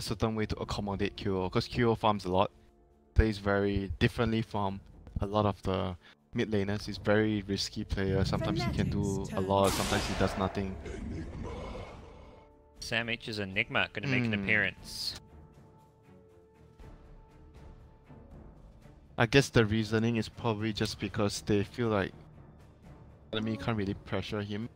certain way to accommodate QO, because QO farms a lot, plays very differently from a lot of the mid laners. He's very risky player. Sometimes he can do a lot, sometimes he does nothing. Sam H's Enigma going to make an appearance. I guess the reasoning is probably just because they feel like enemy can't really pressure him.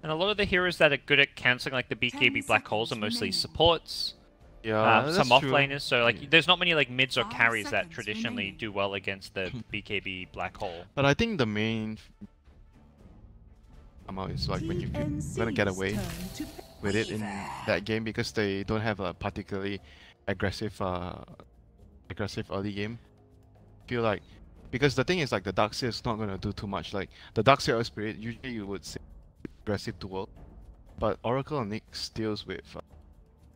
And a lot of the heroes that are good at cancelling like the BKB black holes are mostly supports. Yeah, some that's true. offlaners, so like there's not many like mids or carries that traditionally do well against the BKB black hole. But I think the main is like when you're gonna get away with it in that game because they don't have a particularly aggressive early game. Feel like because the thing is like the Darkseer is not gonna do too much. Like the Darkseer or Spirit, usually you would say aggressive duel, but Oracle and Nyx deals with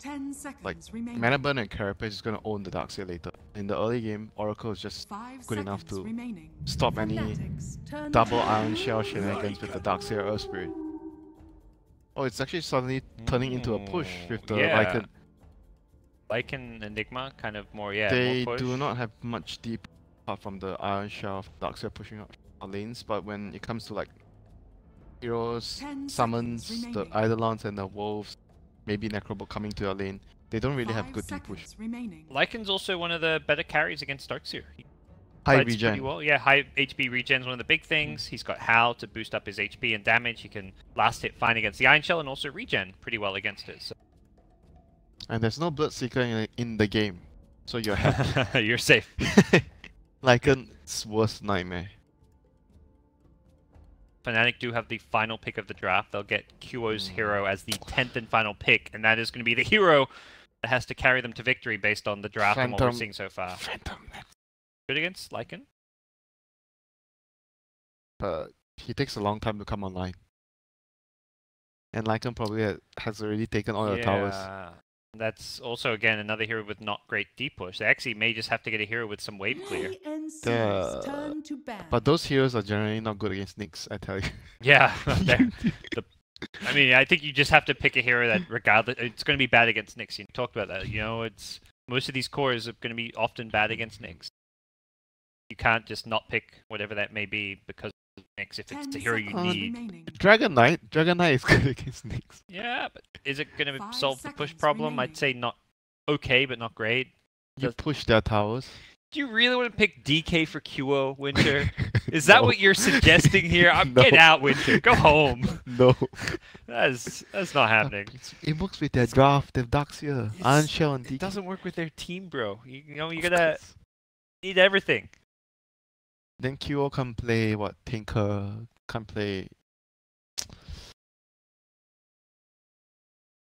10 seconds like remaining. Mana Burn and Carapace is gonna own the Darkseer later. In the early game, Oracle is just good enough to stop any double Iron Shell shenanigans with the Darkseer or Spirit. Oh, it's actually suddenly turning into a push with the Lycan. Lycan Enigma, kind of more, They more push. do not have much deep apart from the Iron Shell, Darkseer pushing up our lanes, but when it comes to like heroes, summons, the Eidolons and the Wolves, maybe Necrobot coming to your lane, they don't really have good deep push. Lycan's also one of the better carries against Darkseer. High regen. Well. Yeah, high HP regen is one of the big things. He's got Howl to boost up his HP and damage. He can last hit fine against the Iron Shell and also regen pretty well against it. So. And there's no Bloodseeker in the game, so you're happy. You're safe. Lycan's worst nightmare. Fnatic do have the final pick of the draft. They'll get QO's hero as the 10th and final pick, and that is going to be the hero that has to carry them to victory based on the draft and what we're seeing so far. Phantom. Good against Lycan? But he takes a long time to come online. And Lycan probably has already taken all the towers. That's also, again, another hero with not great deep push. They actually may just have to get a hero with some wave clear. But those heroes are generally not good against Nyx, I tell you. Yeah, I mean, I think you just have to pick a hero that, regardless, it's going to be bad against Nyx. You talked about that. You know, it's most of these cores are going to be often bad against Nyx. You can't just not pick whatever that may be because of Nyx if it's the hero you need. Dragon Knight is good against Nyx. Yeah, but is it going to solve the push problem? I'd say not okay, but not great. You push their towers. Do you really want to pick DK for QO, Winter? Is that what you're suggesting here? No. Get out, Winter. Go home. No. That's not happening. It works with their draft, their Darkseer, Iron Shell, and DK. It doesn't work with their team, bro. You know, you gotta need everything. Then QO can play what? Tinker can play.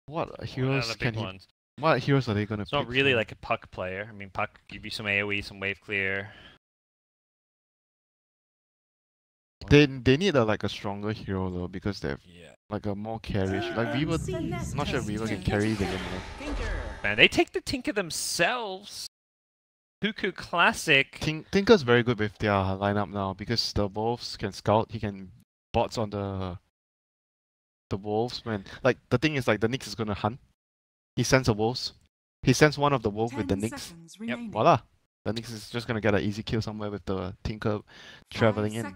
What heroes can he? What heroes are they gonna pick? It's not really like a Puck player. I mean, Puck give you some AoE, some wave clear. They need like a stronger hero though because they're like a more carry. Like Weaver, I'm not sure Weaver can carry the game. Man, they take the Tinker themselves. Cuckoo Classic. Tinker's very good with their lineup now because the Wolves can scout. He can bots on the Wolves when like the thing is like the Nyx is gonna hunt. He sends a Wolves. He sends one of the Wolves with the Nyx. Yep. Voila. The Nyx is just gonna get an easy kill somewhere with the Tinker traveling in.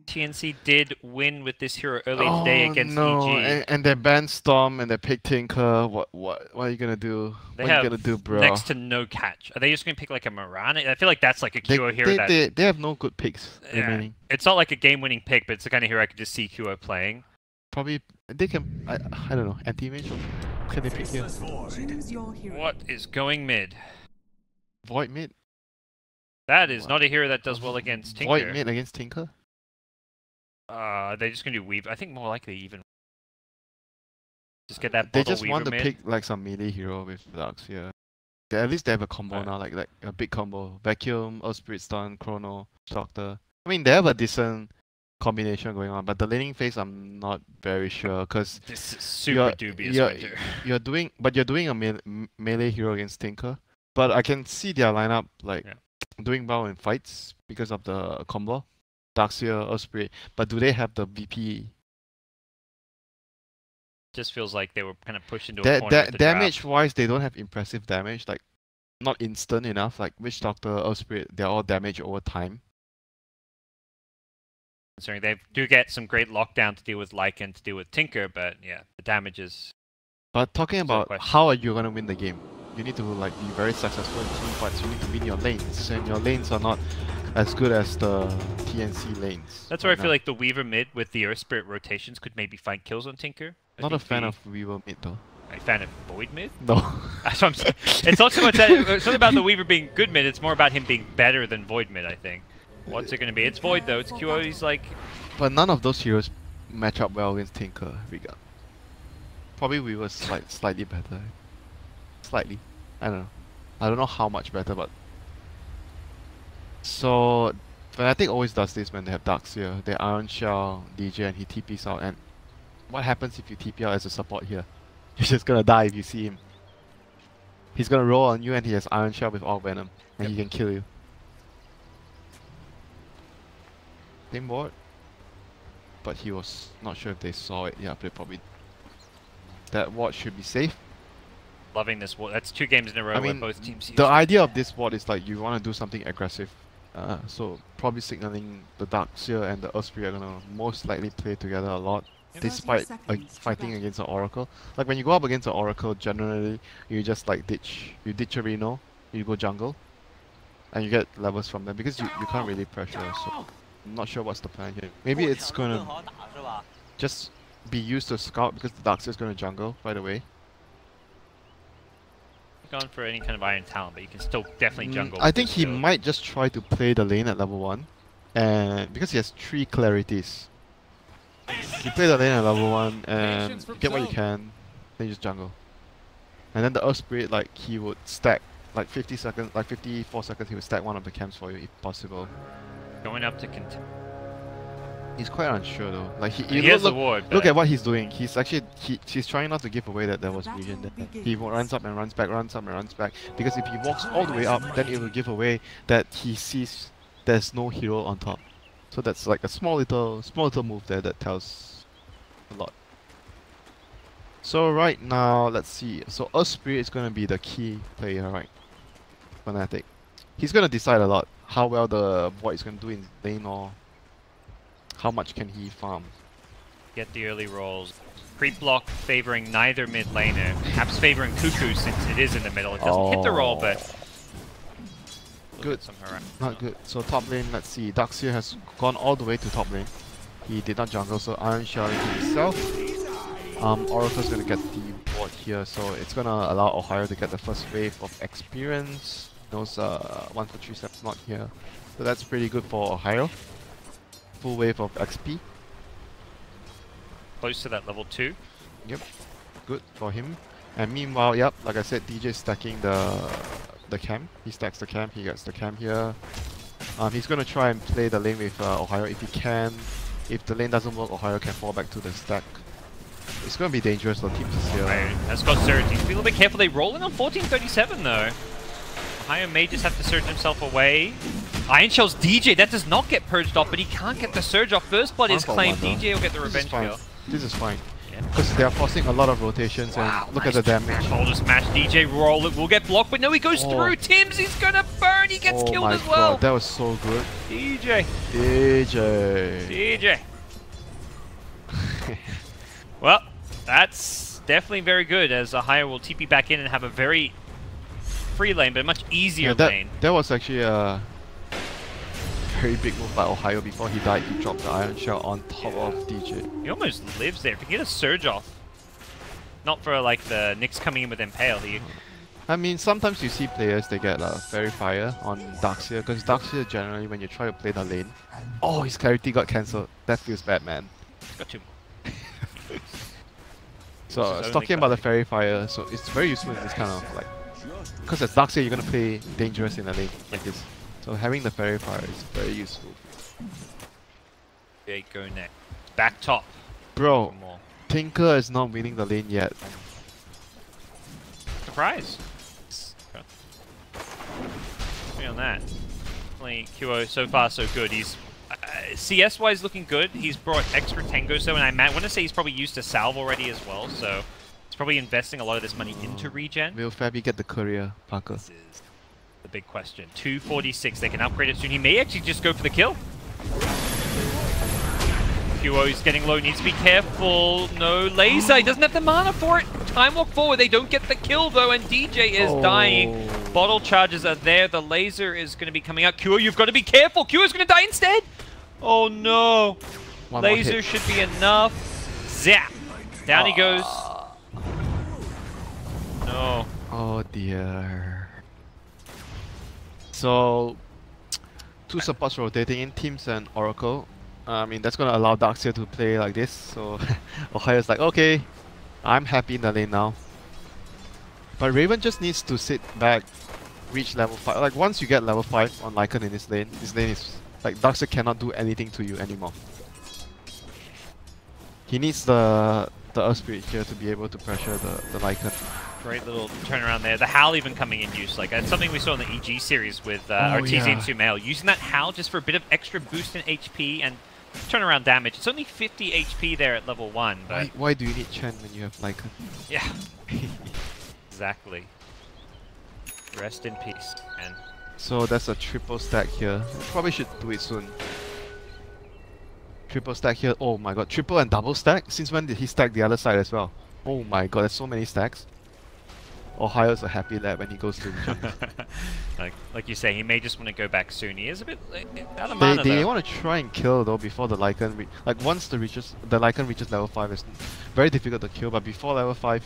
TNC did win with this hero early today against EG. And they banned Storm and they picked Tinker. What are you gonna do? What are you gonna do, bro? Next to no catch. Are they just gonna pick like a Mirana? I feel like that's like a QO hero they have no good picks remaining. It's not like a game-winning pick, but it's the kind of hero I could just see QO playing. Probably they can. I don't know. Anti-mage. Can they pick here? What is going mid? Void mid. That is not a hero that does well against Tinker. Void mid against Tinker? They're just gonna do Weave. I think more likely even. Just get that. They just want to mid. pick like some melee hero with Darkseer. At least they have a combo now, like a big combo. Vacuum, Earth Spirit Stun, Chrono, Doctor. I mean, they have a decent combination going on, but the laning phase I'm not very sure because this is super dubious. You're doing a melee hero against Tinker, but I can see their lineup like doing well in fights because of the combo, Darkseer, Earth Spirit. But do they have the VP Just feels like they were kind of pushed into a corner with the Damage-wise, they don't have impressive damage. Like, not instant enough. Like Witch Doctor, Earth Spirit, they're all damage over time. Considering they do get some great lockdown to deal with Lycan, to deal with Tinker, but yeah, the damage is... But talking about how are you going to win the game, you need to like be very successful in team fights. You need to win your lanes, and your lanes are not as good as the TNC lanes. That's where I feel like the Weaver mid with the Earth Spirit rotations could maybe find kills on Tinker. Not a fan of Weaver mid though. Are you a fan of Void mid? No. That's what I'm saying. It's not so much that it's not about the Weaver being good mid, it's more about him being better than Void mid, I think. What's it going to be? It's Void though, it's QO, he's like... But none of those heroes match up well against Tinker, regard. Probably Weaver's slightly better. Slightly. I don't know. I don't know how much better, but... So... Fnatic always does this when they have Darkseer. They Iron Shell, DJ, and he TPs out, and... What happens if you TP out as a support here? You're just gonna die if you see him. He's gonna roll on you and he has Iron Shell with all Venom, and he can kill you. Same board. But he was not sure if they saw it. Yeah, but probably... That ward should be safe. Loving this ward. That's 2 games in a row where both teams use the idea of this ward is like you want to do something aggressive. So probably signaling the Darkseer and the Earth Spirit are gonna most likely play together a lot. Despite fighting against an Oracle. Like when you go up against an Oracle, generally you just like ditch a Reno, you go jungle, and you get levels from them because you can't really pressure. So I'm not sure what's the plan here. Maybe it's gonna just be used to scout because the Darkseer is gonna jungle right away. Gone for any kind of Iron Talent, but you can still definitely jungle. I think he might just try to play the lane at level 1, and because he has 3 clarities. You play the lane at level 1 and get what you can, then you just jungle. And then the Earth Spirit, like he would stack like 50 seconds, like 54 seconds, he would stack one of the camps for you if possible. Going up to contest. He's quite unsure though. Like he has the ward. Look at what he's doing. He's actually he's trying not to give away that there was vision there. He runs up and runs back, runs up and runs back. Because if he walks all the way up, then it will give away that he sees there's no hero on top. So that's like a small little move there that tells a lot. So right now, let's see. So Earth Spirit is gonna be the key player, right? Fnatic. He's gonna decide a lot how well the Void is gonna do in lane or how much can he farm. Get the early rolls. Creep block favoring neither mid laner. Perhaps favoring Cuckoo since it is in the middle. It doesn't hit the roll, but good. Not good. So top lane, let's see. Darkseer has gone all the way to top lane. He did not jungle, so Iron Shell into himself. Oracle's gonna get the ward here, so it's gonna allow Ohio to get the first wave of experience. Those 1 for 3 steps not here. So that's pretty good for Ohio. Full wave of XP. Close to that level 2. Yep. Good for him. And meanwhile, yep, like I said, DJ is stacking the camp. He stacks the camp, he gets the camp here. He's gonna try and play the lane with Ohio if he can. If the lane doesn't work, Ohio can fall back to the stack. It's gonna be dangerous though, Team here. Has got Surge. Be a little bit careful. They roll in on 1437 though. Ohio may just have to surge himself away. Iron Shell's DJ, that does not get purged off, but he can't get the surge off. First blood is claimed. DJ will get the revenge kill. This is fine. Because they are forcing a lot of rotations and look at the damage. Shoulder smash, DJ roll it will get blocked, but no, he goes through. Tim's, he's gonna burn, he gets killed as well. God, that was so good. DJ. Well, that's definitely very good as Ohio will TP back in and have a very free lane, but a much easier lane. That was actually a very big move by Ohio. Before he died, he dropped the Iron Shell on top of DJ. He almost lives there. If he get a surge off, not for like the Nyx coming in with Impale. I mean, sometimes you see players, they get Fairy Fire on Darkseer, because Darkseer generally, when you try to play the lane, his clarity got cancelled. That feels bad, man. Got 2 more. So I was talking about the Fairy Fire, so it's very useful in this kind of like, because as Darkseer you're gonna play dangerous in a lane like this. So having the Fairy Fire is very useful. Okay, go next. Back top. Bro, Tinker is not winning the lane yet. Surprise. Okay. On that. Definitely QO so far so good. He's CS-wise looking good. He's brought extra Tangos though, and I want to say he's probably used a Salve already as well, so he's probably investing a lot of this money into regen. Will Fabi get the courier, Parker? This is the big question. 246, they can upgrade it soon. He may actually just go for the kill. QO is getting low, needs to be careful. No laser, he doesn't have the mana for it. Time walk forward, they don't get the kill though, and DJ is dying. Bottle charges are there, the laser is going to be coming out. QO, you've got to be careful. QO is going to die instead. Oh no. Laser should be enough. Zap. Down he goes. No. Oh dear. So, 2 supports rotating in Teams and Oracle. I mean, that's going to allow Darkseer to play like this. So, Ohio's like, okay, I'm happy in the lane now. But Raven just needs to sit back, reach level 5. Like, once you get level 5 on Lycan in this lane is... Like, Darkseer cannot do anything to you anymore. He needs the Earth Spirit here to be able to pressure the Lycan. Great little turnaround there. The Howl even coming in use. Like, that's something we saw in the EG series with Arteezy and Sumail. Using that Howl just for a bit of extra boost in HP and turnaround damage. It's only 50 HP there at level 1, but... Why do you need Chen when you have Lycan? Yeah. Exactly. Rest in peace, man. So that's a triple stack here. Probably should do it soon. Triple stack here. Oh my god, triple and double stack? Since when did he stack the other side as well? Oh my god, there's so many stacks. Ohio's a happy lad when he goes to like you say, he may just want to go back soon. He is a bit out of mana They want to try and kill though before the Lycan once the Lycan reaches level 5, it's very difficult to kill, but before level 5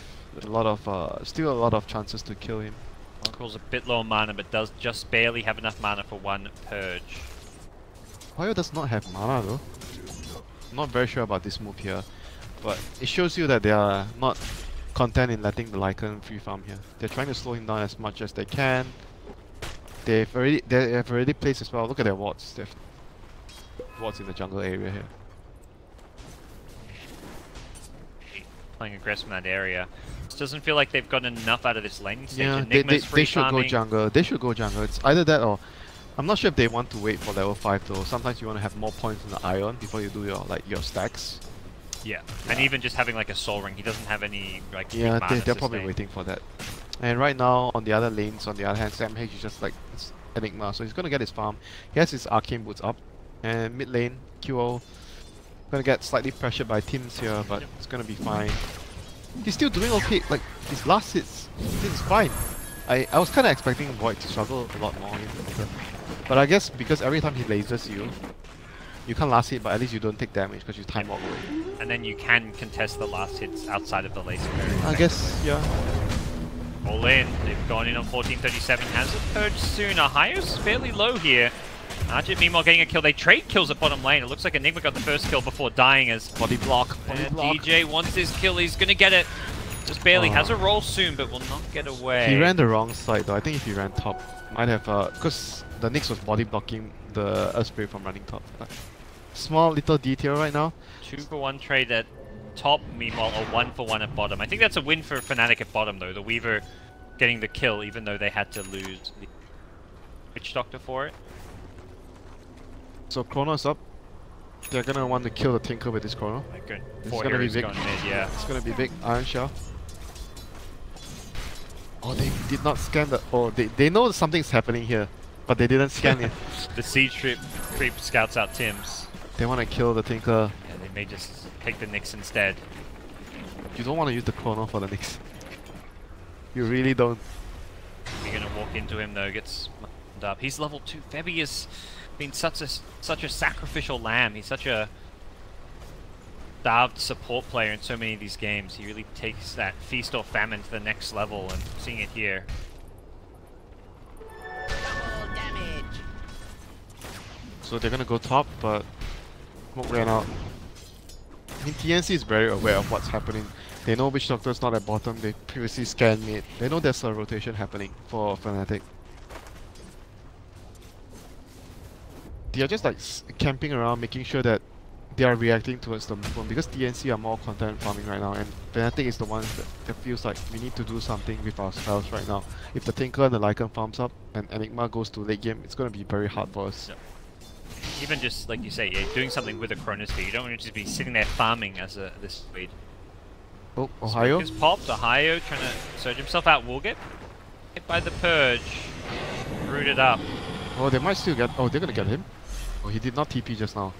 still a lot of chances to kill him. Oracle's a bit low on mana, but does just barely have enough mana for 1 purge. Ohio does not have mana though. I'm not very sure about this move here, but it shows you that they are not content in letting the Lycan free farm here. They're trying to slow him down as much as they can. They have already placed as well. Look at their wards. They have wards in the jungle area here. Playing aggressive in that area. It doesn't feel like they've gotten enough out of this laning stage. Yeah, Enigma's they should go jungle. They should go jungle. It's either that or I'm not sure if they want to wait for level 5 though. Sometimes you want to have more points in the Ion before you do your stacks. Yeah, and even just having like a soul ring, he doesn't have any like. Yeah, they're probably waiting for that. And right now on the other lanes, on the other hand, SamH is just like it's Enigma, so he's gonna get his farm. He has his arcane boots up, and mid lane QO gonna get slightly pressured by teams here, but it's gonna be fine. He's still doing okay. Like his last hits, it's fine. I was kind of expecting Void to struggle a lot more, but I guess because every time he lasers you, you can't last hit, but at least you don't take damage because you time walk away. And then you can contest the last hits outside of the laser barrier. I guess, yeah. All in. They've gone in on 1437. Has a purge soon. Ohio's fairly low here. Argent meanwhile getting a kill. They trade kills at bottom lane. It looks like Enigma got the first kill before dying as body block. DJ wants his kill. He's gonna get it. Just barely. Has a roll soon, but will not get away. He ran the wrong side though. I think if he ran top, might have because the Nyx was body blocking the Earth Spirit from running top. Small little detail right now. 2-for-1 trade at top, meanwhile a 1-for-1 at bottom. I think that's a win for Fnatic at bottom though. The Weaver getting the kill even though they had to lose the Witch Doctor for it. So Chrono's up. They're gonna want to kill the Tinker with this Chrono. Good. It's gonna be big. Mid, yeah. It's gonna be big. Iron Shell. Oh, they did not scan the... Oh, they know something's happening here, but they didn't scan it. The siege creep scouts out Tims. They want to kill the Tinker. Yeah, they may just take the Nyx instead. You don't want to use the Chrono for the Nyx. You really don't. You're gonna walk into him though, gets up. He's level 2. Febby has been such a sacrificial lamb. He's such a starved support player in so many of these games. He really takes that feast or famine to the next level, and seeing it here. Double damage. So they're gonna go top, but smoke ran out. I mean, TNC is very aware of what's happening. They know which Doctor's not at bottom. They previously scanned mid. They know there's a rotation happening for Fnatic. They are just like camping around, making sure that they are reacting towards the movement, because TNC are more content farming right now, and Fnatic is the ones that feels like we need to do something with our spells right now. If the Tinker and the Lycan farms up and Enigma goes to late game, it's going to be very hard for us. Yep. Even just, like you say, yeah, doing something with a Chronosphere. You don't want to just be sitting there farming as this Swede. Oh, Ohio? Smoke is popped. Ohio trying to surge himself out. Will get hit by the Purge. Rooted up. Oh, they might still get... Oh, they're gonna get him. Oh, he did not TP just now.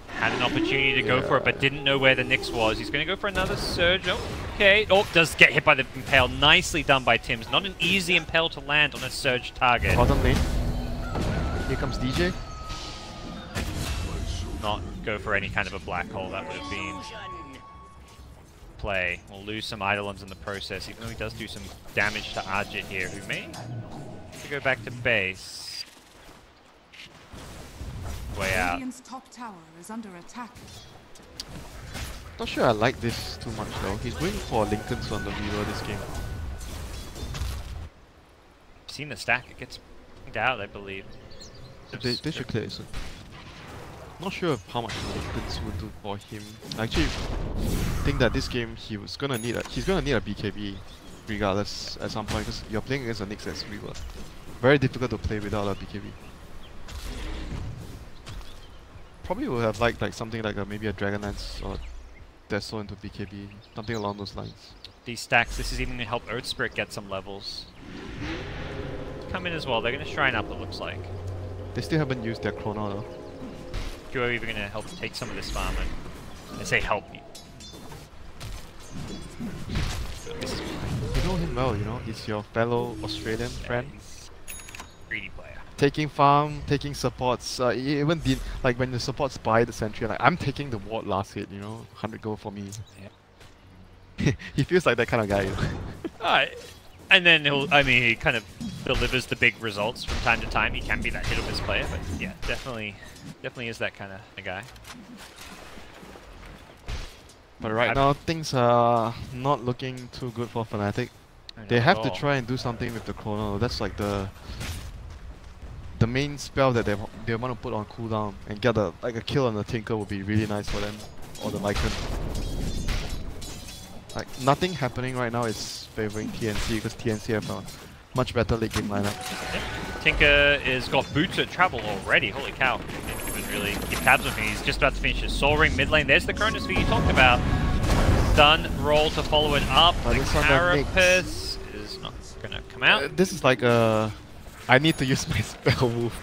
Had an opportunity to go for it, but didn't know where the Nyx was. He's going to go for another surge. Okay. Oh, does get hit by the Impale. Nicely done by Tims. Not an easy Impale to land on a surge target. Bottom lane. Here comes DJ. Not go for any kind of a black hole. That would have been play. We'll lose some Eidolons in the process, even though he does do some damage to Arjit here, who may have to go back to base. Way out. Radiant's top tower is under attack. Not sure I like this too much though. He's going for Lincoln's on the Weaver this game. I've seen the stack. It gets pinged out, I believe. They should clear it soon. Not sure of how much Lincoln's would do for him. I actually think that this game he's gonna need a BKB regardless at some point, because you're playing against a Nyx as Weaver. Very difficult to play without a BKB. Probably would have liked like something like maybe a Dragonlance or Deso into BKB, something along those lines. These stacks, this is even going to help Earth Spirit get some levels. Come in as well, they're going to shrine up, it looks like. They still haven't used their Chrono though. You're even going to help take some of this farm and say help me. You know him well, you know, he's your fellow Australian friend. He's a greedy player. Taking farm, taking supports, he even did, like when the supports buy the sentry, like I'm taking the ward last hit, you know, 100 gold for me. Yeah. He feels like that kind of guy. Alright. And then he kind of delivers the big results from time to time. He can be that hit or miss player, but yeah, definitely is that kind of a guy. But right now, things are not looking too good for Fnatic. They have to try and do something with the Chrono. That's like the main spell that they want to put on cooldown, and get a kill on the Tinker would be really nice for them, or the Lycan. Like nothing happening right now is favoring TNC, because TNC have a much better late game lineup. Tinker is got boots at travel already. Holy cow! Didn't even really keep tabs on him. He's just about to finish his Soul Ring mid lane. There's the Chronosphere you talked about. Stun roll to follow it up. But the Carapace is not gonna come out. This is like I need to use my spell move.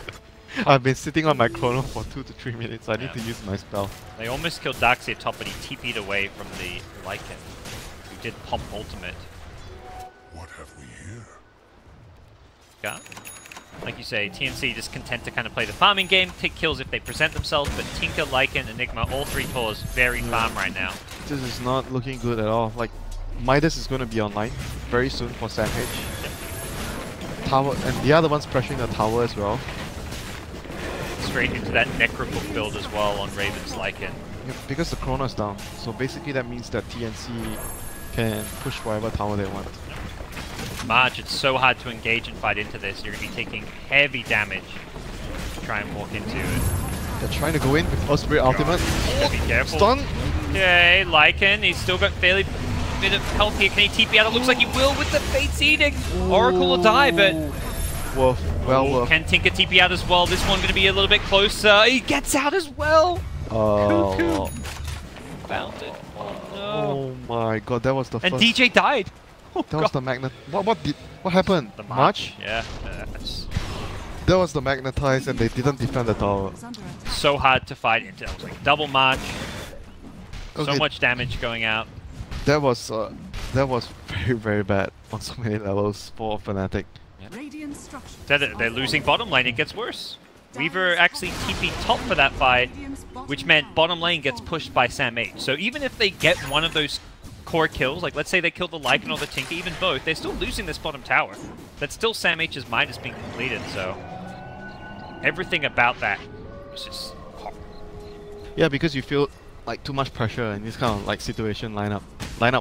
I've been sitting on my Chrono for 2 to 3 minutes. I need to use my spell. They almost killed Darkseid top, but he TP'd away from the Lycan, who did pump ultimate. What have we here? Yeah. Like you say, TNC just content to kind of play the farming game, take kills if they present themselves, but Tinker, Lycan, Enigma, all three cores very farm right now. This is not looking good at all. Like, Midas is going to be online very soon for Sam H. Tower, and the other one's pressuring the tower as well. Straight into that Necrobook build as well on Raven's Lycan. Yeah, because the Chrono is down, so basically that means that TNC can push whatever tower they want. Marge, it's so hard to engage and fight into this. You're going to be taking heavy damage to try and walk into it. They're trying to go in with Osprey ultimate. Be careful. Stun! Okay, Lycan, he's still got fairly bit of health here. Can he TP out? It looks like he will with the Fate's Edict. Oracle will die, but... Wolf, well, Wolf. Can Tinker TP out as well? This one going to be a little bit closer. He gets out as well! Oh. Found it. Oh no. Oh my god, that was the and first... DJ died! Oh, that was the magnet... What happened? The March? Yeah. That was the magnetize and they didn't defend the tower. So hard to fight into. It was like double March. Okay. So much damage going out. That was very, very bad on so many levels for Fnatic. They're losing bottom lane, it gets worse. Weaver actually TP top for that fight, which meant bottom lane gets pushed by Sam H. So even if they get one of those core kills, like let's say they killed the Lycan or the Tinker, even both, they're still losing this bottom tower. That's still Sam H's Midas being completed, so everything about that was just horrible. Yeah, because you feel like too much pressure in this kind of like situation lineup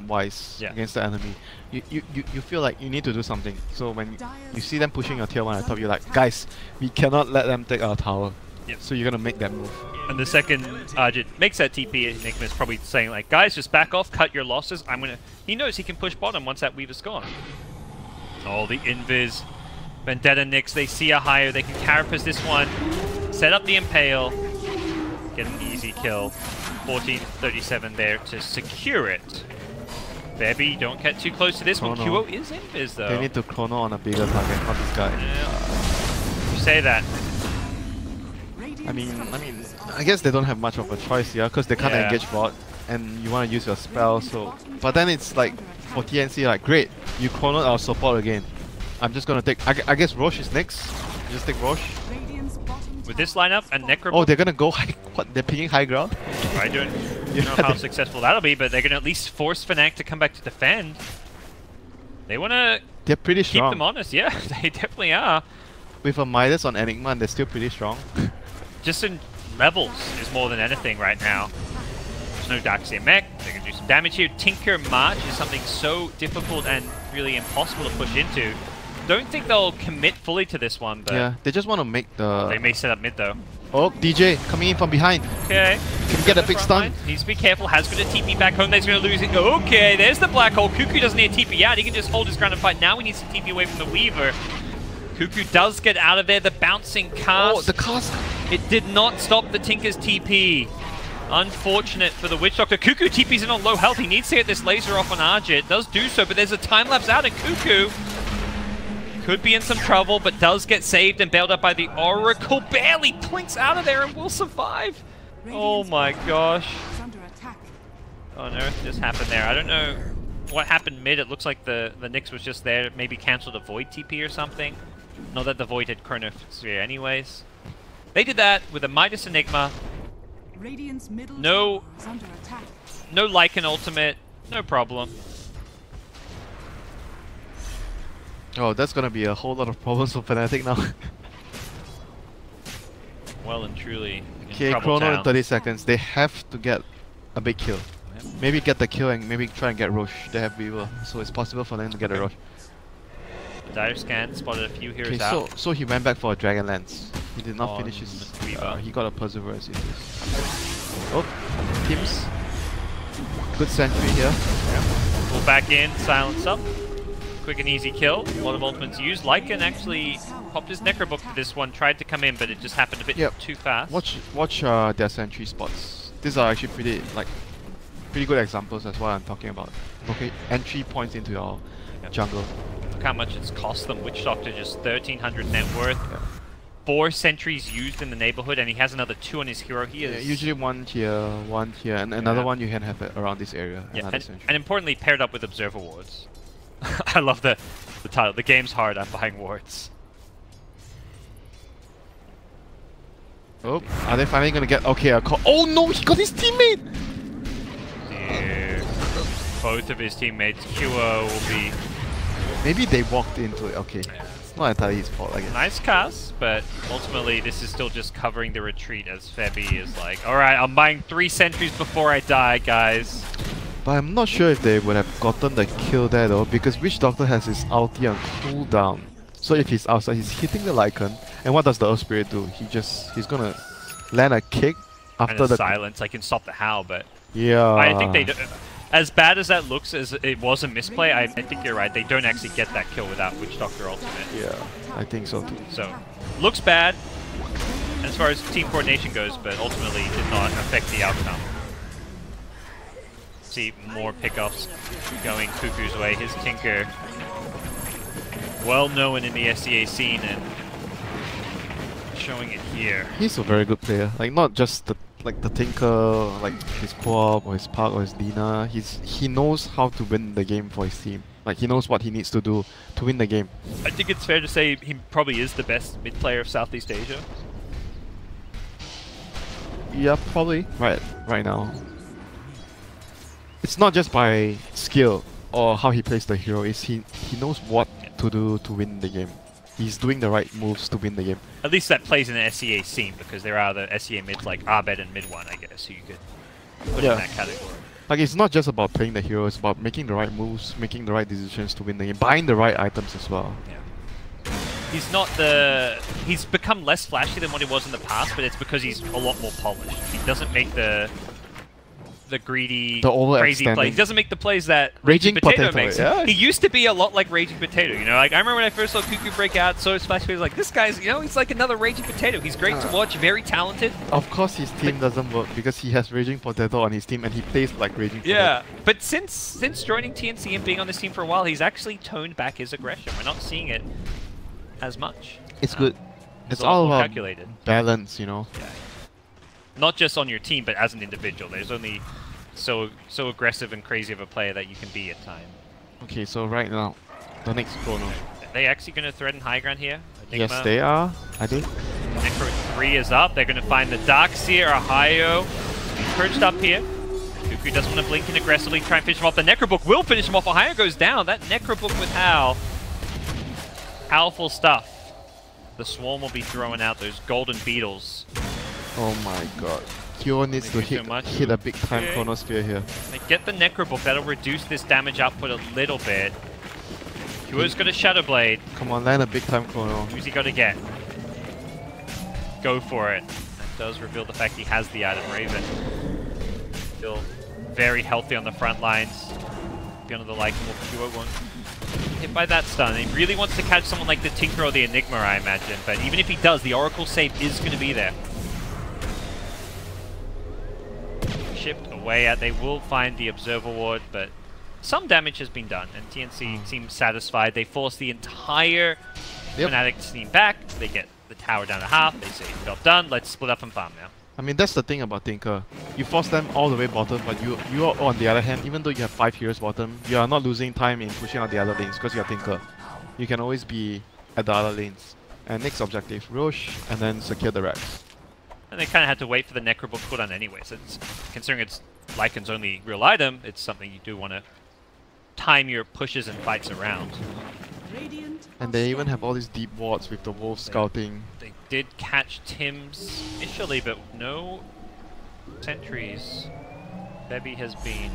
wise against the enemy. You feel like you need to do something. So when you see them pushing your tier 1 at top, you're like, guys, we cannot let them take our tower. Yep. So you're gonna make that move. And the second Arjit makes that TP, Enigma's probably saying like, guys, just back off, cut your losses. He knows he can push bottom once that Weaver's gone. Oh, the Invis. Vendetta Nyx, they see a higher, they can carapace this one. set up the Impale, get an easy kill. 1437 there to secure it. Baby, don't get too close to this one. Chrono. QO is invis though. They need to chrono on a bigger target, not this guy. Yeah. You say that. I mean, I guess they don't have much of a choice here because they can't Yeah. engage bot, and you want to use your spell. So, but then it's like for TNC, like great, you chrono our support again. I'm just gonna take. I guess Roche is next. Just take Roche. With this lineup and Necro. Oh, they're gonna go high. What? They're picking high ground. I don't know how successful that'll be, but they're gonna at least force Fnatic to come back to defend. They wanna They're pretty keep strong. them honest. Yeah, they definitely are. With a Midas on Enigma, and they're still pretty strong. Just in levels is more than anything right now. There's no Darkseer mech. They can do some damage here. Tinker March is something so difficult and really impossible to push into. Don't think they'll commit fully to this one, but Yeah, they just want to make the. they may set up mid though. Oh, DJ coming in from behind. Okay. Can get a big stun. Needs to be careful. Has got a TP back home. He's going to lose it. Okay, there's the black hole. Cuckoo doesn't need a TP out. He can just hold his ground and fight. Now he needs to TP away from the Weaver. Cuckoo does get out of there. The bouncing cast. Oh, the cast. It did not stop the Tinker's TP. Unfortunate for the Witch Doctor. Cuckoo TP's in on low health. He needs to get this laser off on Arjit. Does do so, but there's a time lapse out, and Cuckoo could be in some trouble, but does get saved and bailed up by the Oracle. Barely plinks out of there and will survive. Oh my gosh. Oh, on earth just happened there? I don't know what happened mid. It looks like the Nyx was just there, maybe cancelled a Void TP or something. Not that the Void had Chrono Sphere anyways. They did that with a Midas Enigma. No Lycan ultimate, no problem. Oh, that's gonna be a whole lot of problems for Fnatic now. Well and truly in Okay, trouble chrono in town. 30 seconds. They have to get a big kill. Maybe get the kill and maybe try and get Roche. They have Weaver, so it's possible for them to get a Roche. Dire scan spotted a few heroes Okay, out. so he went back for a Dragon Lance. He did not On finish his. Weaver. He got a Perseverance in this. Oh, Teams. Good sentry here. Pull back in, silence up. Quick and easy kill. A lot of ultimates used. Lycan actually popped his Necrobook to this one, tried to come in, but it just happened a bit too fast. Watch their sentry spots. These are actually pretty good examples. That's what I'm talking about. Okay, entry points into your jungle. Look how much it's cost them. Witch Doctor just 1,300 net worth. 4 sentries used in the neighborhood, and he has another 2 on his hero. He is Usually one here, and another one you can have it around this area. Another sentry. and importantly paired up with Observer Wards. I love the title. The game's hard, I'm buying wards. Oh, are they finally gonna get a call? Oh no, he got his teammate! Yeah. Both of his teammates. QO will be Maybe they walked into it. Okay, it's not entirely his fault, I guess. nice cast, but ultimately this is still just covering the retreat as Febby is like, alright, I'm buying 3 sentries before I die, guys. But I'm not sure if they would have gotten the kill there though, because Witch Doctor has his ulti on cooldown. So if he's outside, he's hitting the Lycan, and what does the Earth Spirit do? He's gonna land a kick after And the silence, I can stop the Howl, but yeah. I think they as bad as that looks, as it was a misplay, I think you're right. They don't actually get that kill without Witch Doctor ultimate. Yeah, I think so too. So, looks bad as far as team coordination goes, but ultimately did not affect the outcome. See more pickups going Cuckoo's way. His Tinker, well known in the SEA scene, and showing it here. He's a very good player. Like not just the Tinker, like his co-op or his Park or his Lina. He knows how to win the game for his team. Like he knows what he needs to do to win the game. I think it's fair to say he probably is the best mid player of Southeast Asia. Yeah, probably. Right now. It's not just by skill or how he plays the hero. It's he knows what to do to win the game. He's doing the right moves to win the game. At least that plays in the SEA scene, because there are the SEA mids like Abed and Mid1, I guess, who you could put in that category. Like it's not just about playing the hero, it's about making the right moves, making the right decisions to win the game, buying the right items as well. Yeah. He's become less flashy than what he was in the past, but it's because he's a lot more polished. He doesn't make the the greedy, The crazy overextending. plays. He doesn't make the plays that Raging Potato, makes. yeah. He used to be a lot like Raging Potato, you know? Like, I remember when I first saw Cuckoo break out, so Splash was like, this guy's, you know, he's like another Raging Potato. He's great to watch, very talented. Of course his team doesn't work because he has Raging Potato on his team and he plays like Raging Potato. Yeah, but since joining TNC and being on this team for a while, he's actually toned back his aggression. We're not seeing it as much. It's good. It's a lot all more about calculated. balance, you know. Yeah. Not just on your team, but as an individual. There's only so aggressive and crazy of a player that you can be at times. Okay, so right now, the next chrono. Are they actually going to threaten high ground here? Yes, they are, I think. Necro 3 is up. They're going to find the Darkseer, Ohio. Perched up here. Cuckoo doesn't want to blink in aggressively, try and finish him off. The Necrobook will finish him off. Ohio goes down. That Necrobook with Hal. Powerful stuff. The Swarm will be throwing out those golden beetles. Oh my god. Kyo needs to hit a big time Chronosphere here. They get the Necrobook. That'll reduce this damage output a little bit. Kyo's got a Shadow Blade. Come on, land a big time Chrono. Who's he got to get? Go for it. That does reveal the fact he has the item. Raven. Still very healthy on the front lines. Beyond the Lycan, Kyo won't hit by that stun. He really wants to catch someone like the Tinker or the Enigma, I imagine. But even if he does, the Oracle save is going to be there. Shipped away at. They will find the Observer Ward, but some damage has been done, and TNC seems satisfied. They force the entire Fnatic team back. They get the tower down to half. They say, job done, let's split up and farm now. I mean, that's the thing about Tinker. You force them all the way bottom, but you are, on the other hand, even though you have 5 heroes bottom, you are not losing time in pushing out the other lanes because you are Tinker. You can always be at the other lanes. And next objective, Roche, and then secure the racks. And they kind of had to wait for the Necrobook cooldown anyway, so it's, considering it's Lycan's only real item, it's something you do want to time your pushes and fights around. And they even have all these deep wards with the wolf scouting. They did catch Tim's initially, but no sentries. Bebby has been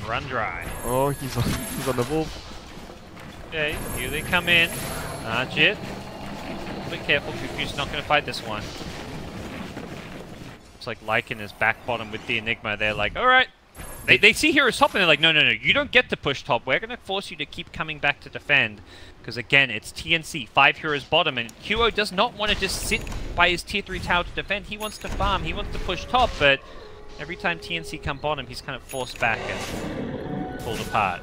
run dry. Oh, he's on the wolf. Okay, here they come in. Jit. Be careful, Cuckoo's not going to fight this one. Looks like Lycan is back bottom with the Enigma. They're like, alright. They see heroes top and they're like, no, you don't get to push top. We're going to force you to keep coming back to defend. Because again, it's TNC, 5 heroes bottom, and QO does not want to just sit by his tier 3 tower to defend. He wants to farm, he wants to push top, but every time TNC come bottom, he's kind of forced back and pulled apart.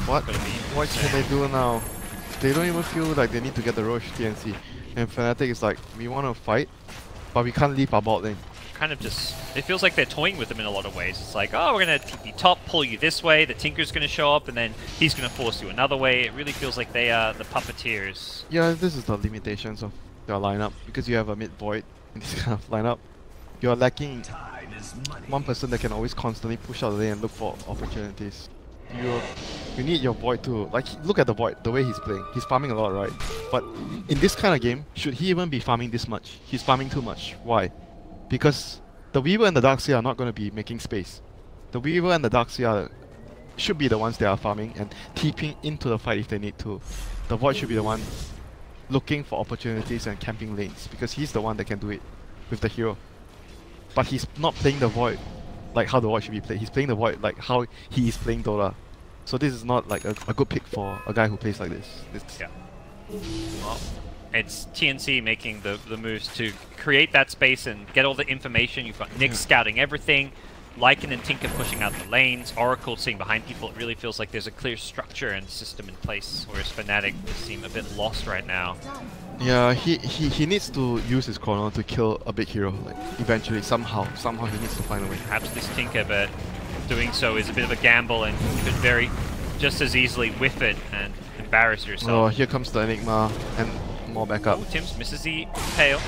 What can they do now? They don't even feel like they need to get the Roche TNC. And Fnatic is like, we want to fight, but we can't leave our bot lane. Kind of just, it feels like they're toying with them in a lot of ways. It's like, oh, we're going to TP top, pull you this way, the Tinker's going to show up, and then he's going to force you another way. It really feels like they are the puppeteers. Yeah, this is the limitations of their lineup. Because you have a mid-void in this kind of lineup, you're lacking one person that can always constantly push out the lane and look for opportunities. You need your Void too. Like, look at the Void, the way he's playing. He's farming a lot, right? But in this kind of game, should he even be farming this much? He's farming too much. Why? Because the Weaver and the Darkseer are not going to be making space. The Weaver and the Darkseer should be the ones that are farming and TPing into the fight if they need to. The Void should be the one looking for opportunities and camping lanes, because he's the one that can do it with the hero. But he's not playing the Void like how the Void should be played. He's playing the Void like how he is playing Dota. So this is not like a good pick for a guy who plays like this. Yeah. Well, it's TNC making the moves to create that space and get all the information. You've got Nick scouting everything, Lycan and Tinker pushing out the lanes, Oracle seeing behind people. It really feels like there's a clear structure and system in place, whereas Fnatic seem a bit lost right now. Yeah, he needs to use his chrono to kill a big hero. Like, eventually, somehow he needs to find a way. Perhaps this Tinker, but doing so is a bit of a gamble, and you could very just as easily whiff it and embarrass yourself. Oh, here comes the Enigma and more backup. Oh, Tims misses the Pale.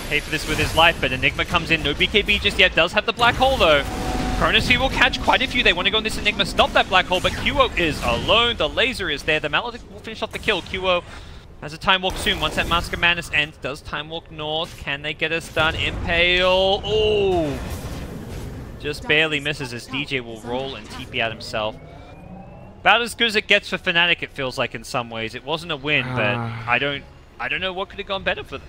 Pay for this with his life, but Enigma comes in. No BKB just yet. Does have the Black Hole though. Chronosphere will catch quite a few. They want to go on this Enigma, stop that Black Hole, but QO is alone. The laser is there. The Maledict will finish off the kill. QO has a Time Walk soon. Once that Mask of Madness ends, does Time Walk north. Can they get us done? Impale. Oh! Just barely misses as DJ will roll and TP out himself. about as good as it gets for Fnatic. It feels like in some ways it wasn't a win, but I don't know what could have gone better for them.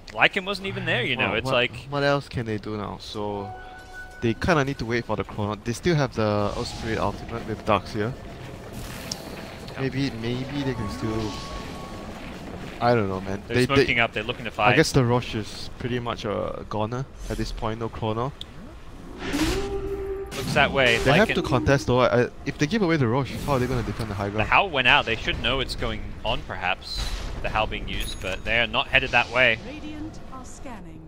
Lycan wasn't even there, you know. It's like what else can they do now? So they kind of need to wait for the chrono. They still have the Earth Spirit ultimate with Darks here. Maybe they can still. I don't know, man. They're smoking up. They're looking to fight. I guess the Roche is pretty much a goner at this point. No chrono. Looks that way. They have to contest though. If they give away the Roche, how are they going to defend the high ground? The Howl went out. They should know it's going on, perhaps. The Howl being used, but they are not headed that way. Radiant are scanning.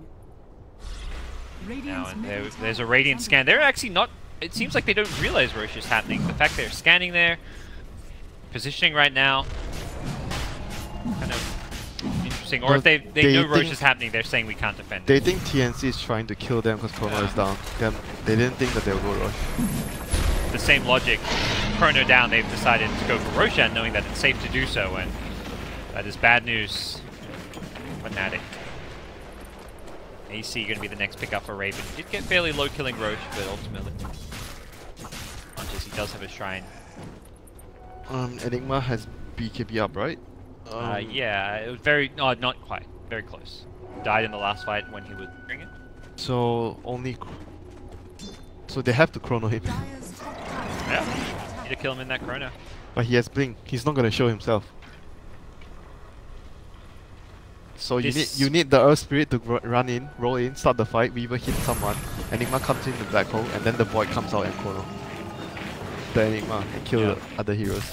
Now, and there's a Radiant scan. They're actually not. It seems like they don't realize Roche is happening. The fact they're scanning there, positioning right now, kind of interesting. Or if they know Roche is happening, they're saying we can't defend. They think TNC is trying to kill them because Chrono is down. They didn't think that they'll go Roche. The same logic. Chrono down, they've decided to go for Roshan, knowing that it's safe to do so, and that is bad news for Fnatic. AC going to be the next pickup for Raven. He did get fairly low killing Roche, but ultimately, conscious he does have a shrine. Enigma has BKB up, right? Yeah, it was very, no, not quite, very close. Died in the last fight when he was doing it. So so they have to chrono him. Yeah, need to kill him in that chrono. But he has blink. He's not going to show himself. So you need the Earth Spirit to run in, roll in, start the fight, Weaver hit someone, Enigma comes in the black hole, and then the Void comes out and chrono the Enigma and kill the other heroes.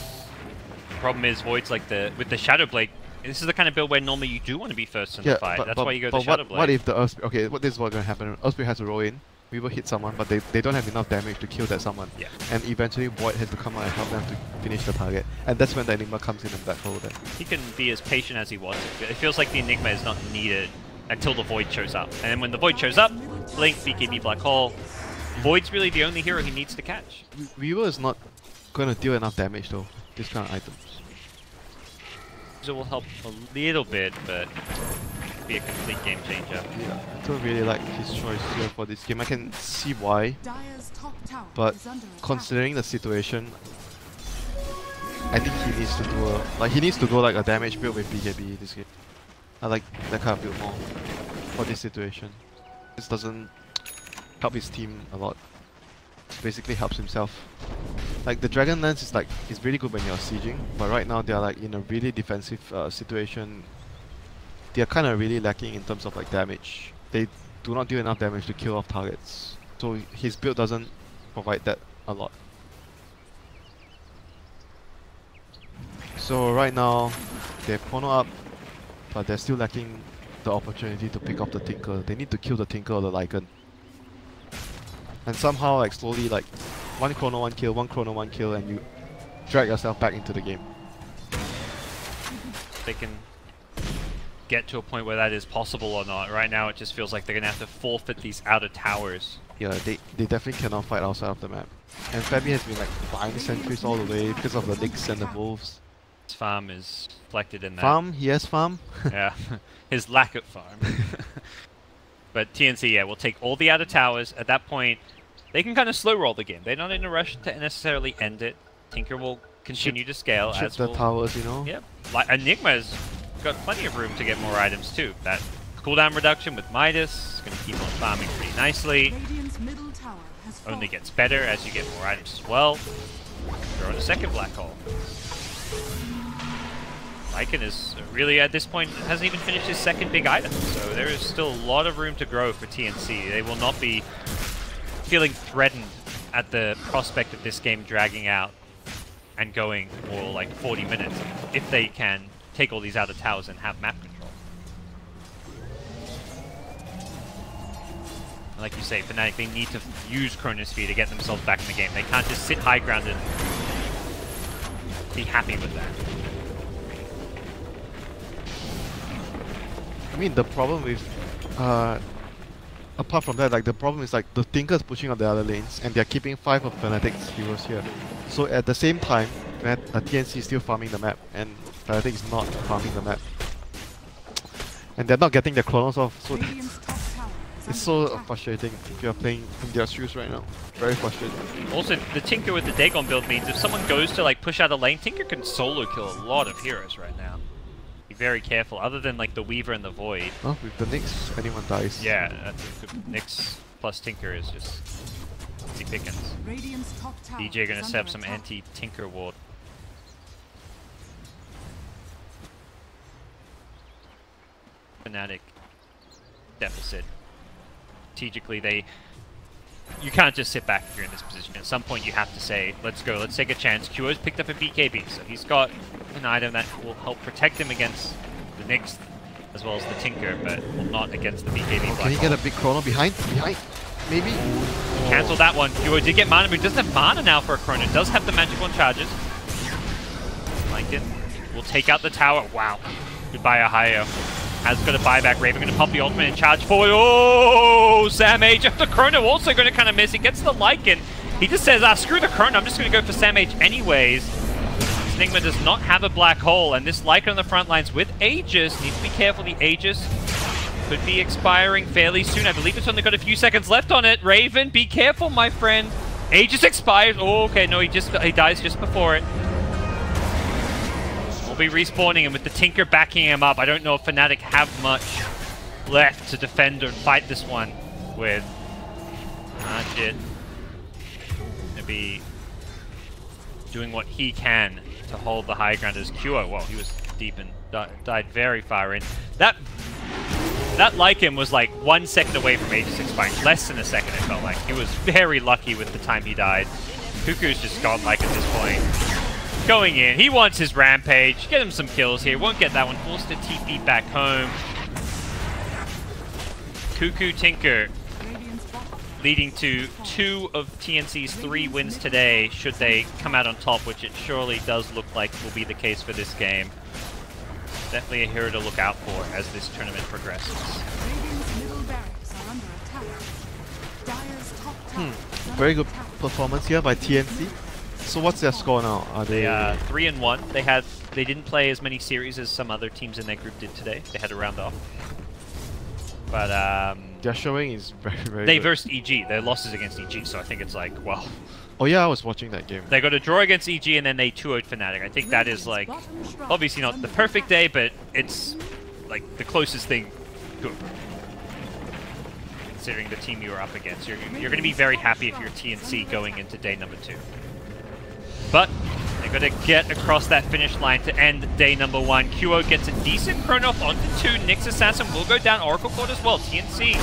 Problem is, Void's like with the Shadow Blade. This is the kind of build where normally you do want to be first in the fight. That's why you go the Shadow Blade. What if the Earth Spirit, this is what's going to happen. Earth Spirit has to roll in, Weaver hit someone, but they don't have enough damage to kill that someone. Yeah. And eventually Void has to come out and help them to finish the target. And that's when the Enigma comes in and black hole then. He can be as patient as he wants. It feels like the Enigma is not needed until the Void shows up. And then when the Void shows up, Blink, BKB, Black Hole. Void's really the only hero he needs to catch. Weaver is not going to deal enough damage though, this kind of items. So it will help a little bit, but be a complete game changer. Yeah, I don't really like his choice here for this game. I can see why, but considering the situation, I think he needs to do he needs to go like a damage build with BKB this game. I like that kind of build more for this situation. This doesn't help his team a lot. It basically helps himself. Like the Dragon Lance is really good when you're sieging, but right now they are like in a really defensive situation. They are kind of really lacking in terms of like damage. They do not do enough damage to kill off targets. So his build doesn't provide that a lot. So right now, they're chrono up, but they're still lacking the opportunity to pick off the Tinker. They need to kill the Tinker or the Lycan. And somehow like slowly like one chrono, one kill, one chrono, one kill, and you drag yourself back into the game. They can get to a point where that is possible or not. Right now it just feels like they're going to have to forfeit these outer towers. Yeah, they definitely cannot fight outside of the map. And Fabi has been like buying sentries all the way because of the Licks and the Wolves. His farm is reflected in that. Farm? He has farm? Yeah, his lack of farm. But TNC, yeah, will take all the outer towers. At that point, they can kind of slow roll the game. They're not in a rush to necessarily end it. Tinker will continue to scale as the towers, you know? Yep. Like Enigma's got plenty of room to get more items too. That cooldown reduction with Midas is going to keep on farming pretty nicely. Only gets better as you get more items as well. Throw in a second black hole. Lycan is really, at this point, hasn't even finished his second big item, so there is still a lot of room to grow for TNC. They will not be feeling threatened at the prospect of this game dragging out and going for like 40 minutes if they can take all these outer towers and have map control. And like you say, Fnatic, they need to use Chronosphere to get themselves back in the game. They can't just sit high ground and be happy with that. I mean, the problem with apart from that, like the problem is like the Tinker's pushing on the other lanes and they're keeping 5 of Fnatic's heroes here. So at the same time, TNC is still farming the map and Fnatic is not farming the map. And they're not getting their chronos off, so It's so frustrating if you're playing in their shoes right now. Very frustrating. Also, the Tinker with the Dagon build means if someone goes to like push out a lane, Tinker can solo kill a lot of heroes right now. Be very careful, other than like the Weaver and the Void. Oh, with the Nyx, anyone dies. Yeah, Nyx plus Tinker is just easy pickings. DJ gonna set up some anti-Tinker ward. Fnatic deficit. Strategically, you can't just sit back if you're in this position. At some point you have to say, let's go, let's take a chance. QO's picked up a BKB, so he's got an item that will help protect him against the Nyx as well as the Tinker, but will not against the BKB. Can he get a big chrono behind? Maybe? Cancel that one. QO did get mana, but he doesn't have mana now for a chrono. Does have the magic one charges. Lincoln will take out the tower. Wow. Goodbye, Ohio. Has got a buyback. Raven going to pop the ultimate and charge forward. Oh, Sam H. The chrono also going to kind of miss. He gets the Lycan. He just says, screw the chrono. I'm just going to go for Sam H anyways. Enigma does not have a black hole, and this Lycan on the front lines with Aegis. Needs to be careful. The Aegis could be expiring fairly soon. I believe it's only got a few seconds left on it. Raven, be careful, my friend. Aegis expires. Oh, okay. No, he dies just before it. Be respawning him with the Tinker backing him up. I don't know if Fnatic have much left to defend or fight this one with. Shit. Gonna be doing what he can to hold the high ground as QO. Well, he was deep and died very far in. That Lycan was like 1 second away from Aegis expiring. Less than a second, it felt like. He was very lucky with the time he died. Cuckoo's just godlike at this point. Going in, he wants his rampage. Get him some kills here. Won't get that one. Forced to TP back home. Cuckoo Tinker leading to 2 of TNC's 3 wins today, should they come out on top, which it surely does look like will be the case for this game. Definitely a hero to look out for as this tournament progresses. Very good performance here by TNC. So what's their score now? Are they 3-1. They didn't play as many series as some other teams in their group did today. They had a round off. But their showing is very they good. versed EG. Their losses against EG, so I think it's like, well. Oh yeah, I was watching that game. They got a draw against EG and then they 2-0'd Fnatic. I think that is like obviously not the perfect day, but it's like the closest thing good. Considering the team you were up against. You're going to be very happy if you're TNC going into day number 2. But they're going to get across that finish line to end day number 1. QO gets a decent chrono off onto 2. Nyx Assassin will go down. Oracle Court as well. TNC.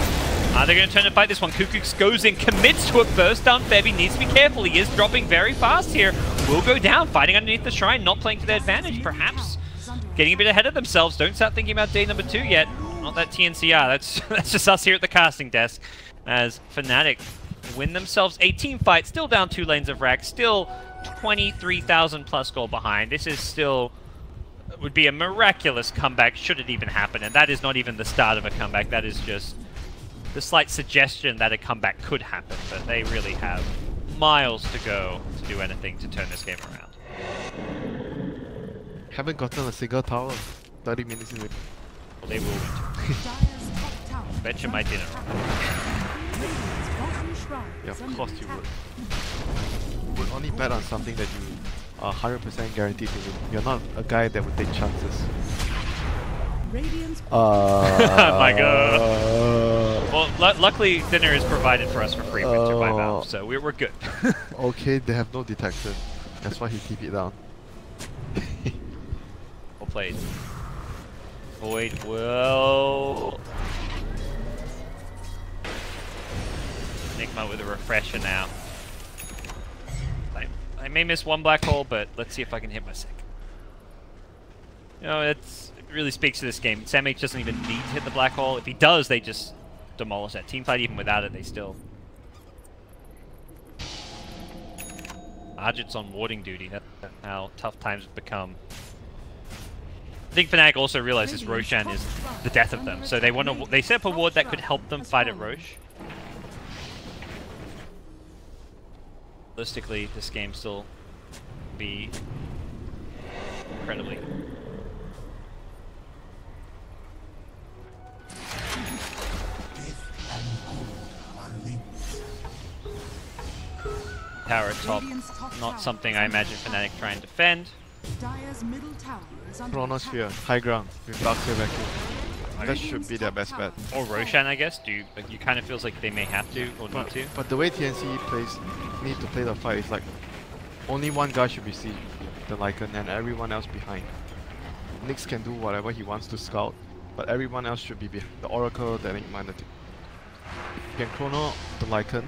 They're going to turn and fight this one. Cuckoo goes in, commits to a burst down. Febby needs to be careful. He is dropping very fast here. Will go down, fighting underneath the shrine, not playing to their advantage. Perhaps getting a bit ahead of themselves. Don't start thinking about day number 2 yet. Not that TNC are. That's just us here at the casting desk. As Fnatic win themselves a team fight. Still down 2 lanes of rack. Still 23,000 plus goal behind. This is still would be a miraculous comeback should it even happen, and that is not even the start of a comeback. That is just the slight suggestion that a comeback could happen, but they really have miles to go to do anything to turn this game around. Haven't gotten a single tower 30 minutes in. Well, they will win. Betcha my dinner. Yeah, of course you would. You would only bet on something that you are 100% guaranteed to win. You're not a guy that would take chances. My god. Well, luckily dinner is provided for us for free with by Valve, so we're good. Okay, they have no detection. That's why he TP'd down. Well played. Void will... Enigma with a refresher now. I may miss one black hole, but let's see if I can hit my second. You know, it really speaks to this game. Sam H doesn't even need to hit the black hole. If he does, they just demolish that. Teamfight, even without it, they still... Argent's on warding duty. That's how tough times have become. I think Fnatic also realizes Roshan is the death of them, so they set up a ward that could help them fight at Roche. Realistically, this game still be incredibly. tower at top. Radiant's top Not tower something is I under imagine attack. Fnatic try and defend. Dire's middle tower is under Chronosphere, attack. high ground with Dark Saber vacuum. That should be their best bet. Or Roshan, I guess. You kind of feels like they may have to or need to. But the way TNC need to play the fight is like only one guy should be C, the Lycan, and everyone else behind. Nyx can do whatever he wants to scout, but everyone else should be behind. The Oracle, the Enigma, and the thing. You can chrono the Lycan,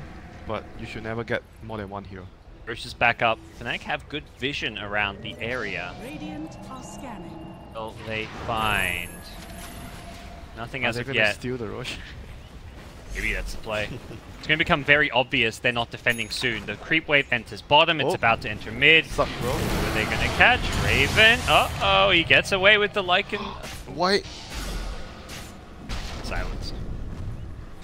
but you should never get more than one hero. Rosh is back up. Fnatic have good vision around the area. Radiant are scanning. Will they find? Nothing Are as they of gonna yet. steal the Rosh? Maybe that's the play. It's going to become very obvious they're not defending soon. The creep wave enters bottom. It's Oh. about to enter mid. Suck, bro. Who are they going to catch? Raven. Uh-oh, he gets away with the Lycan. Why? Silence.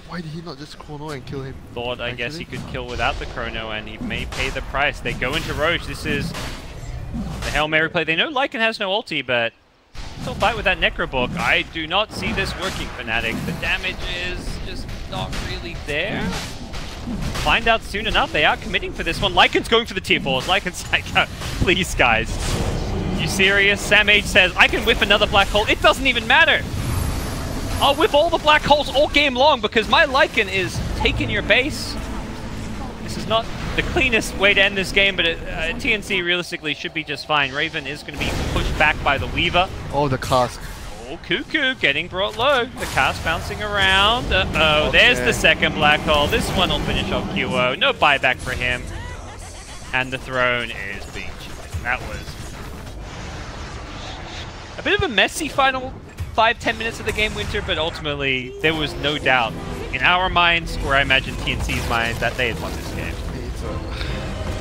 Why did he not just chrono and kill him? Thought, I guess, he Actually? could kill without the chrono, and he may pay the price. They go into Roche. This is the Hail Mary play. They know Lycan has no ulti, but still fight with that Necro Book. I do not see this working, Fnatic. The damage is just not really there. Find out soon enough. They are committing for this one. Lycan's going for the tier 4s. Lycan's like, please, guys. You serious? Sam H says, I can whiff another black hole. It doesn't even matter. I'll whip all the black holes all game long because my Lycan is taking your base. This is not the cleanest way to end this game, but TNC realistically should be just fine. Raven is going to be pushed back by the Weaver. Oh, the cask. Oh, Cuckoo getting brought low. The cast bouncing around. Uh-oh, there's Okay. the second black hole. This one will finish off QO. No buyback for him. And the throne is being chosen. That was a bit of a messy final 5-10 minutes of the game, Winter, but ultimately there was no doubt in our minds, or I imagine TNC's minds, that they had won this game.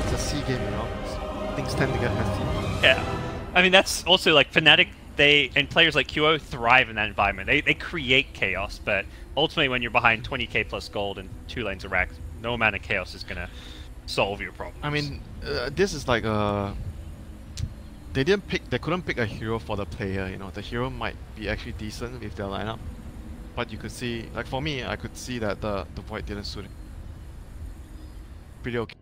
It's a C game, you know. Things tend to get messy. Yeah. I mean, that's also like Fnatic, and players like QO thrive in that environment. They create chaos, but ultimately when you're behind 20k plus gold and 2 lanes of racks, no amount of chaos is going to solve your problems. I mean, this is like they couldn't pick a hero for the player, you know. The hero might be actually decent with their lineup, but you could see, like for me, I could see that the Void didn't suit it. Pretty okay.